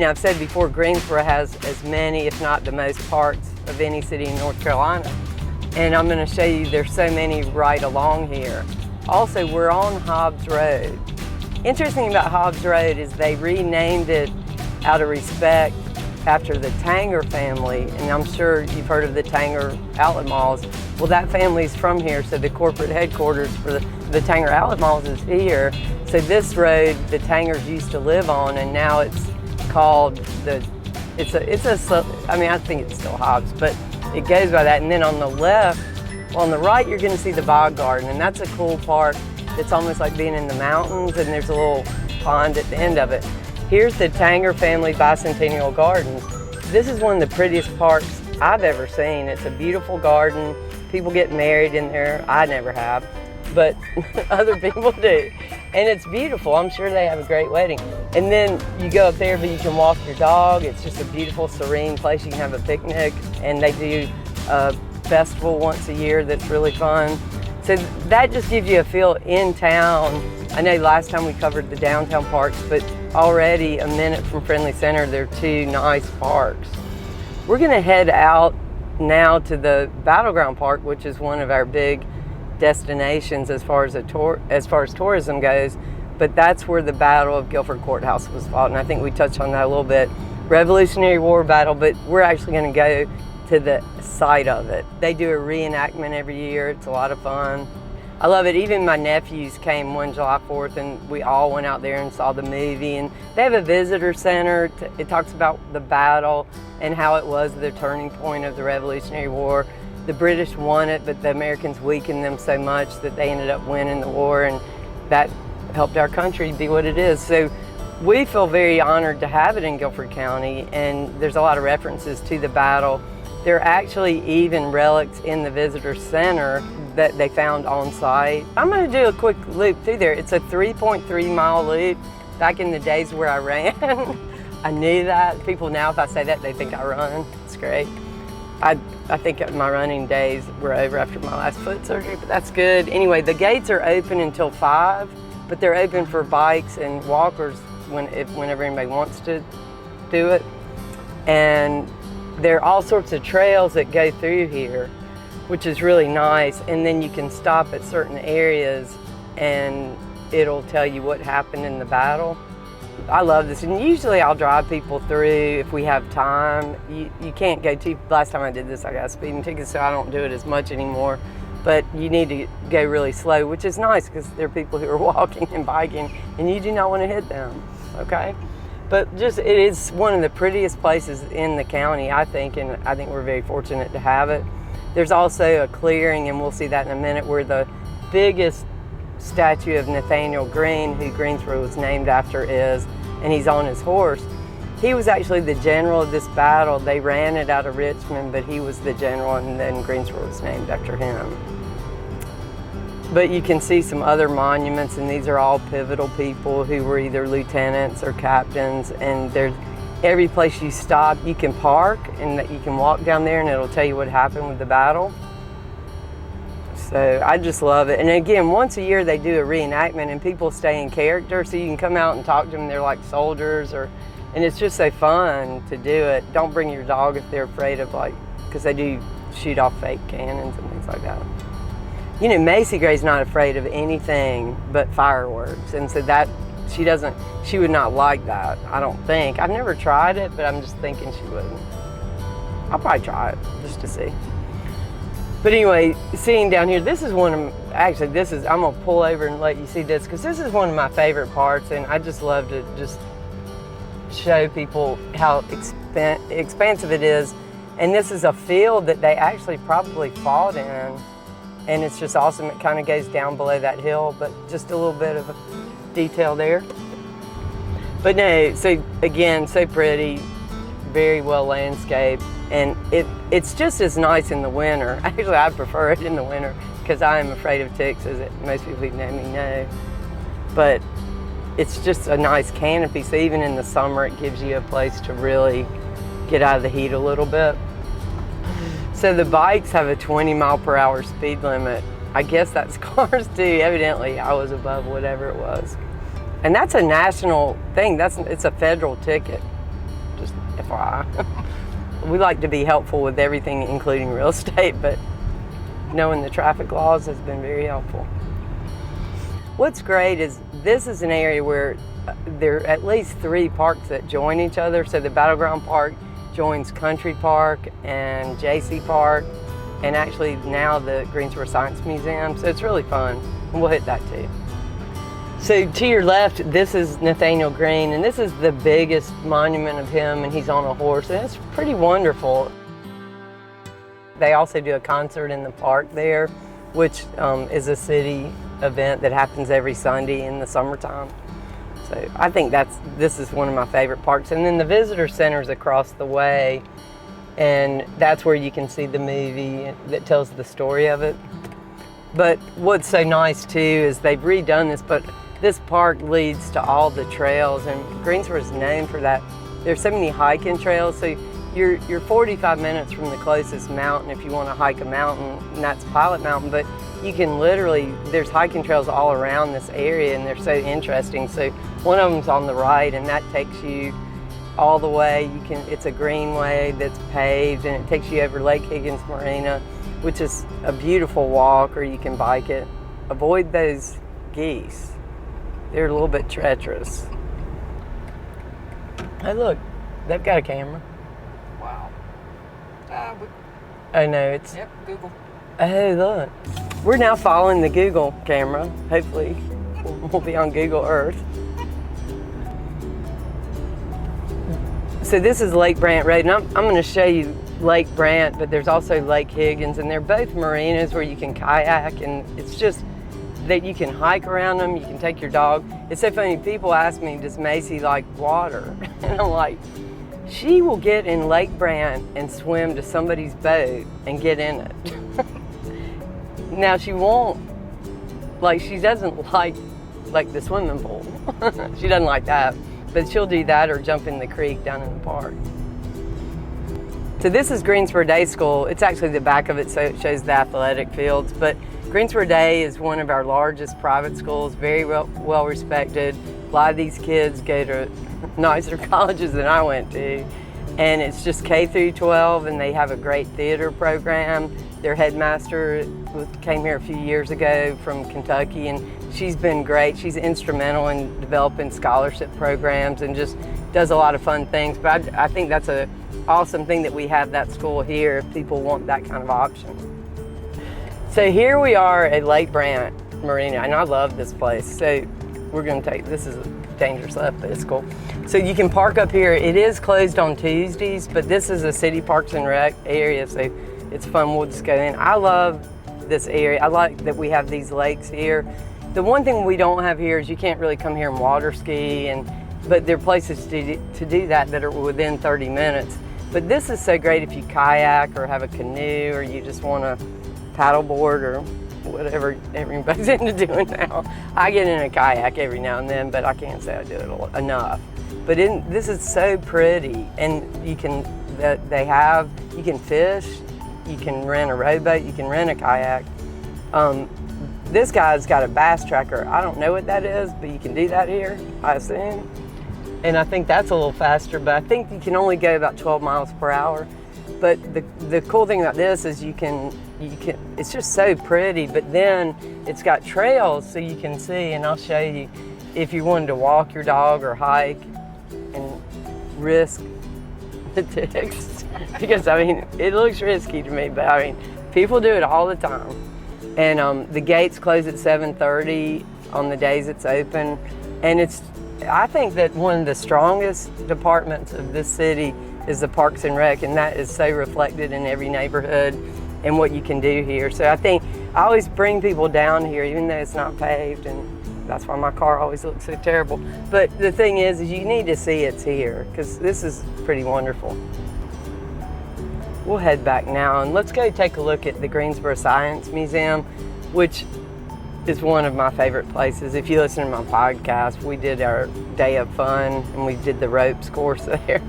Now, I've said before, Greensboro has as many, if not the most, parks of any city in North Carolina. And I'm going to show you there's so many right along here. Also, we're on Hobbs Road. Interesting about Hobbs Road is they renamed it out of respect after the Tanger family, and I'm sure you've heard of the Tanger outlet malls. Well, that family's from here, so the corporate headquarters for the Tanger outlet malls is here. So this road the Tangers used to live on, and now it's called I mean, I think it's still Hobbs, but it goes by that. And then on the left, well, on the right, you're going to see the bog garden, and that's a cool park. It's almost like being in the mountains, and there's a little pond at the end of it. Here's the Tanger Family Bicentennial Gardens. This is one of the prettiest parks I've ever seen. It's a beautiful garden. People get married in there. I never have, but other people do. And it's beautiful. I'm sure they have a great wedding. And then you go up there, but you can walk your dog. It's just a beautiful, serene place. You can have a picnic, and they do a festival once a year that's really fun. So that just gives you a feel in town. I know last time we covered the downtown parks, but already a minute from Friendly Center, there are two nice parks. We're gonna head out now to the Battleground Park, which is one of our big destinations as far as tourism goes, but that's where the Battle of Guilford Courthouse was fought, and I think we touched on that a little bit. Revolutionary War battle, but we're actually gonna go to the site of it. They do a reenactment every year. It's a lot of fun. I love it. Even my nephews came one July 4th, and we all went out there and saw the movie. And they have a visitor center. It talks about the battle and how it was the turning point of the Revolutionary War. The British won it, but the Americans weakened them so much that they ended up winning the war, and that helped our country be what it is. So we feel very honored to have it in Guilford County, and there's a lot of references to the battle. There are actually even relics in the visitor center that they found on site. I'm going to do a quick loop through there. It's a 3.3-mile loop. Back in the days where I ran, I knew that. People now, if I say that, they think I run. It's great. I think my running days were over after my last foot surgery, but that's good. Anyway, the gates are open until 5, but they're open for bikes and walkers whenever anybody wants to do it. And there are all sorts of trails that go through here, which is really nice. And then you can stop at certain areas and it'll tell you what happened in the battle. I love this, and usually I'll drive people through if we have time. You can't go too, last time I did this I got a speeding ticket, so I don't do it as much anymore. But you need to go really slow, which is nice because there are people who are walking and biking and you do not want to hit them, okay? But just, it is one of the prettiest places in the county, I think, and I think we're very fortunate to have it. There's also a clearing, and we'll see that in a minute, where the biggest statue of Nathaniel Greene, who Greensboro was named after, is, and he's on his horse. He was actually the general of this battle. They ran it out of Richmond, but he was the general, and then Greensboro was named after him. But you can see some other monuments, and these are all pivotal people who were either lieutenants or captains, and there's every place you stop, you can park, and that you can walk down there, and it'll tell you what happened with the battle. So I just love it. And again, once a year they do a reenactment, and people stay in character, so you can come out and talk to them. They're like soldiers, and it's just so fun to do it. Don't bring your dog if they're afraid of, because they do shoot off fake cannons and things like that. You know, Macy Gray's not afraid of anything but fireworks, and so that she would not like that, I don't think. I've never tried it, but I'm just thinking she wouldn't. I'll probably try it just to see. But anyway, seeing down here, this is one of, actually this is, I'm gonna pull over and let you see this, because this is one of my favorite parts, and I just love to just show people how expansive it is. And this is a field that they actually probably fought in, and it's just awesome. It kind of goes down below that hill, but just a little bit of a detail there. But no, so again, so pretty, very well landscaped, and it's just as nice in the winter. Actually, I prefer it in the winter because I am afraid of ticks, as most people who know me know. But it's just a nice canopy, so even in the summer it gives you a place to really get out of the heat a little bit. So the bikes have a 20-mile-per-hour speed limit. I guess that's cars too. Evidently, I was above whatever it was. And that's a national thing. It's a federal ticket. to fly. We like to be helpful with everything, including real estate, but knowing the traffic laws has been very helpful. What's great is this is an area where there are at least 3 parks that join each other. So the Battleground Park joins Country Park and JC Park, and actually now the Greensboro Science Museum. So it's really fun, and we'll hit that too. So to your left, this is Nathaniel Greene, and this is the biggest monument of him, and he's on a horse, and it's pretty wonderful. They also do a concert in the park there, which is a city event that happens every Sunday in the summertime. So I think this is one of my favorite parks. And then the visitor center is across the way, and that's where you can see the movie that tells the story of it. But what's so nice too is they've redone this, but this park leads to all the trails, and Greensboro is known for that. There's so many hiking trails, so you're 45 minutes from the closest mountain if you want to hike a mountain, and that's Pilot Mountain, but you can literally, there's hiking trails all around this area, and they're so interesting. So one of them's on the right, and that takes you all the way. It's a greenway that's paved, and it takes you over Lake Higgins Marina, which is a beautiful walk, or you can bike it. Avoid those geese. They're a little bit treacherous. Hey look, they've got a camera. Wow. Oh no, it's... Yep, Google. Oh look. We're now following the Google camera. Hopefully we'll be on Google Earth. So this is Lake Brant Road, and I'm going to show you Lake Brant, but there's also Lake Higgins, and they're both marinas where you can kayak, and it's just that you can hike around them, you can take your dog. It's so funny, people ask me, does Macy like water? And I'm like, she will get in Lake Brant and swim to somebody's boat and get in it. Now she won't, she doesn't like the swimming pool. She doesn't like that, but she'll do that or jump in the creek down in the park. So this is Greensboro Day School. It's actually the back of it, so it shows the athletic fields, but Greensboro Day is one of our largest private schools, very well respected. A lot of these kids go to nicer colleges than I went to, and it's just K through 12, and they have a great theater program. Their headmaster came here a few years ago from Kentucky, and she's been great. She's instrumental in developing scholarship programs and just does a lot of fun things. But I think that's an awesome thing that we have that school here if people want that kind of option. So here we are at Lake Brant Marina, and I love this place. So we're going to this is a dangerous left, but it's cool. So you can park up here. It is closed on Tuesdays, but this is a city parks and rec area, so it's fun. We'll just go in. I love this area. I like that we have these lakes here. The one thing we don't have here is you can't really come here and water ski, but there are places to do that are within 30 minutes. But this is so great if you kayak or have a canoe, or you just want to paddleboard or whatever everybody's into doing now. I get in a kayak every now and then, but I can't say I do it enough. But this is so pretty, and you can fish, you can rent a rowboat, you can rent a kayak. This guy's got a bass tracker. I don't know what that is, but you can do that here, I assume. And I think that's a little faster, but I think you can only go about 12 miles per hour. But the cool thing about this is you can, it's just so pretty, but then it's got trails so you can see, and I'll show you if you wanted to walk your dog or hike and risk the ticks. Because I mean, it looks risky to me, but I mean, people do it all the time. And the gates close at 7:30 on the days it's open. And I think that one of the strongest departments of this city is the Parks and Rec, and that is so reflected in every neighborhood and what you can do here. So I think I always bring people down here, even though it's not paved, and that's why my car always looks so terrible. But the thing is you need to see it's here, because this is pretty wonderful. We'll head back now, and let's go take a look at the Greensboro Science Museum, which is one of my favorite places. If you listen to my podcast, we did our day of fun, and we did the ropes course there.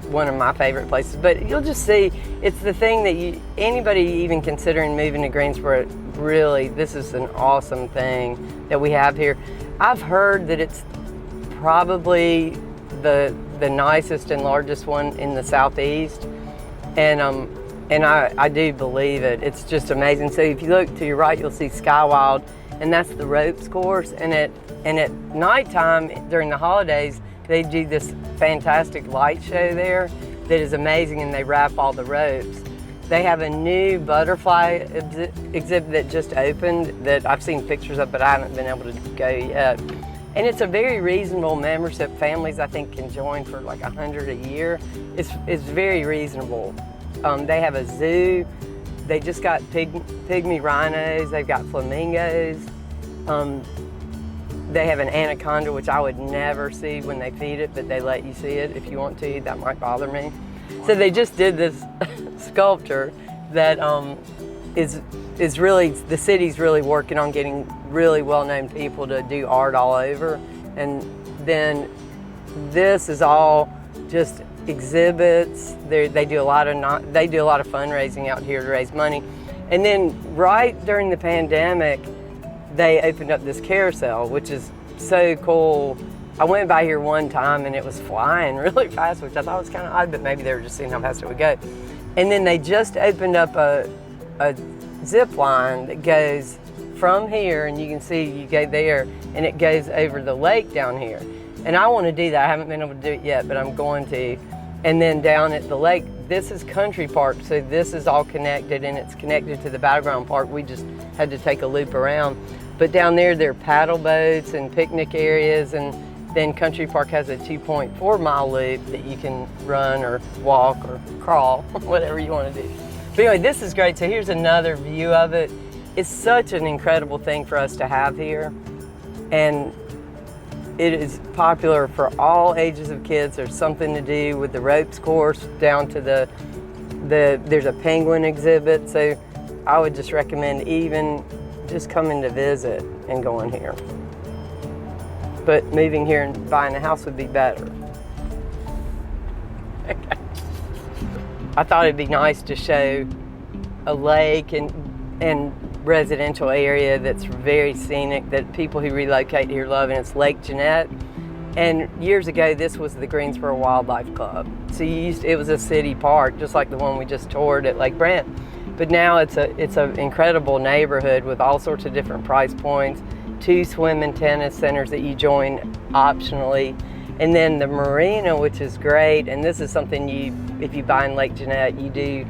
One of my favorite places, but you'll just see it's the thing that anybody even considering moving to Greensboro, really, this is an awesome thing that we have here. I've heard that it's probably the the nicest and largest one in the southeast, and I do believe it. It's just amazing. So if you look to your right, you'll see Skywild, and that's the ropes course. And at nighttime during the holidays, they do this fantastic light show there that is amazing, and they wrap all the ropes. They have a new butterfly exhibit that just opened that I've seen pictures of, but I haven't been able to go yet. And it's a very reasonable membership. Families, I think, can join for like $100 a year. It's very reasonable. They have a zoo. They just got pygmy rhinos. They've got flamingos. They have an anaconda, which I would never see when they feed it, but they let you see it if you want to. That might bother me. So they just did this sculpture that is really, the city's really working on getting really well-known people to do art all over. And then this is all just exhibits. They do a lot of fundraising out here to raise money. And then right during the pandemic, they opened up this carousel, which is so cool. I went by here one time and it was flying really fast, which I thought was kind of odd, but maybe they were just seeing how fast it would go. And then they just opened up a zip line that goes from here, and you can see you go there, and it goes over the lake down here. And I want to do that. I haven't been able to do it yet, but I'm going to. And then down at the lake, this is Country Park, so this is all connected, and it's connected to the Battleground Park. We just had to take a loop around. But down there are paddle boats and picnic areas, and then Country Park has a 2.4-mile loop that you can run or walk or crawl, whatever you want to do. But anyway, this is great. So here's another view of it. It's such an incredible thing for us to have here. And it is popular for all ages of kids. There's something to do with the ropes course down to there's a penguin exhibit. So I would just recommend even just coming to visit and going here. But moving here and buying a house would be better. I thought it'd be nice to show a lake and residential area that's very scenic that people who relocate here love, and it's Lake Jeanette. And years ago, this was the Greensboro Wildlife Club. So it was a city park, just like the one we just toured at Lake Brent. But now it's an incredible neighborhood with all sorts of different price points, 2 swim and tennis centers that you join optionally, and then the marina, which is great. And this is something if you buy in Lake Jeanette, you do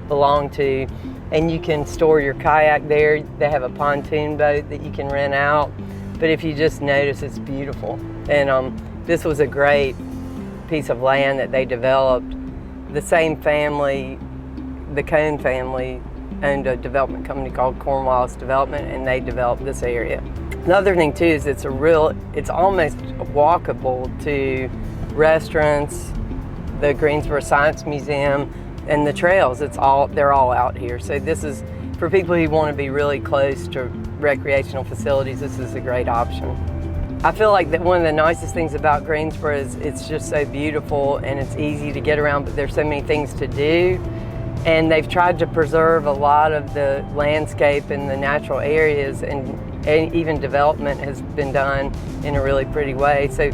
belong to. And you can store your kayak there. They have a pontoon boat that you can rent out. But if you just notice, it's beautiful. And this was a great piece of land that they developed. The same family, the Cone family, owned a development company called Cornwallis Development, and they developed this area. Another thing too is it's almost walkable to restaurants, the Greensboro Science Museum, and the trails. They're all out here. So this is, for people who want to be really close to recreational facilities, this is a great option. I feel like that one of the nicest things about Greensboro is it's just so beautiful and it's easy to get around, but there's so many things to do. And they've tried to preserve a lot of the landscape and the natural areas, and even development has been done in a really pretty way. So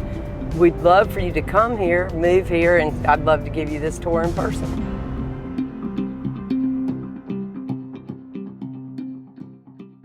we'd love for you to come here, move here, and I'd love to give you this tour in person.